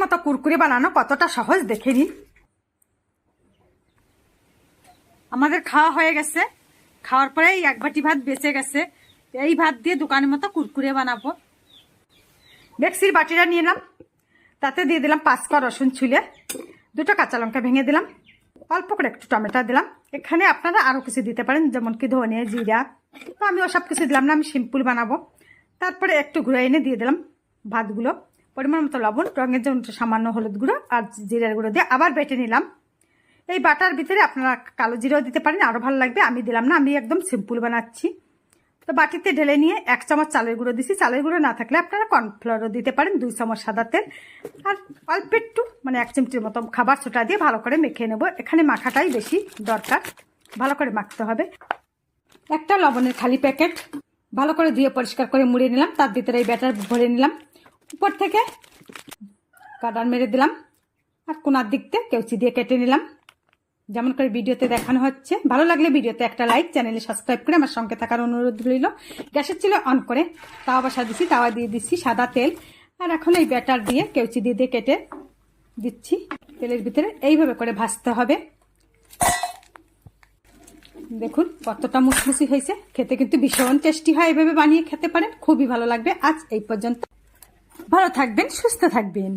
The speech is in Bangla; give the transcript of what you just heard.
মতো কুরকুরে বানানো কতটা সহজ দেখে নিন। আমাদের খাওয়া হয়ে গেছে, খাওয়ার পরে এক বাটি ভাত বেঁচে গেছে। এই ভাত দিয়ে দোকানের মতো কুরকুরে বানাবো। মিক্সির বাটিটা নিয়ে নিলাম, তাতে দিয়ে দিলাম 5 কোয়া রসুন ছুলে, 2টা কাঁচা লঙ্কা ভেঙে দিলাম, অল্প করে একটু টমেটো দিলাম। এখানে আপনারা আরও কিছু দিতে পারেন, যেমন কি ধনে জিরা, তো আমি ওসব কিছু দিলাম না, আমি সিম্পল বানাবো। তারপরে একটু ঘুরে এনে দিয়ে দিলাম ভাতগুলো, পরিমাণ মতো লবণ, রঙের জন্য সামান্য হলুদ গুঁড়ো আর জিরার গুঁড়ো দিয়ে আবার বেটে নিলাম। এই বাটার ভিতরে আপনারা কালো জিরাও দিতে পারেন, আরও ভালো লাগবে। আমি দিলাম না, আমি একদম সিম্পল বানাচ্ছি। তো বাটিতে ঢেলে নিয়ে 1 চামচ চালের গুঁড়ো দিছি। চালের গুঁড়ো না থাকলে আপনারা কর্নফ্লাওয়ারও দিতে পারেন, 2 চামচ সাদা তেল আর অল্প একটু 1 চিমটির মতো খাবার সোডা দিয়ে ভালো করে মেখে নেব। এখানে মাখাটাই বেশি দরকার, ভালো করে মাখতে হবে। একটা লবণের খালি প্যাকেট ভালো করে ধুয়ে পরিষ্কার করে মুড়ে নিলাম, তার ভিতরে এই ব্যাটার ভরে নিলাম। উপর থেকে গার্ডার মেরে দিলাম আর কোনার দিকতে কেউচি দিয়ে কেটে নিলাম, যেমন করে ভিডিওতে দেখানো হচ্ছে। ভালো লাগলে ভিডিওতে একটা লাইক, চ্যানেলে সাবস্ক্রাইব করে আমার সঙ্গে থাকার অনুরোধ রইল। গ্যাসের চুলা অন করে তাওয়া বসা দিচ্ছি, তাওয়া দিয়ে দিচ্ছি সাদা তেল, আর এখন এই ব্যাটার দিয়ে কেউচি দিয়ে দিয়ে কেটে দিচ্ছি তেলের ভিতরে। এইভাবে করে ভাজতে হবে। দেখুন কতটা মুচমুচি হয়েছে, খেতে কিন্তু ভীষণ টেস্টি হয়। এভাবে বানিয়ে খেতে পারেন, খুবই ভালো লাগবে। আজ এই পর্যন্ত, ভালো থাকবেন, সুস্থ থাকবেন।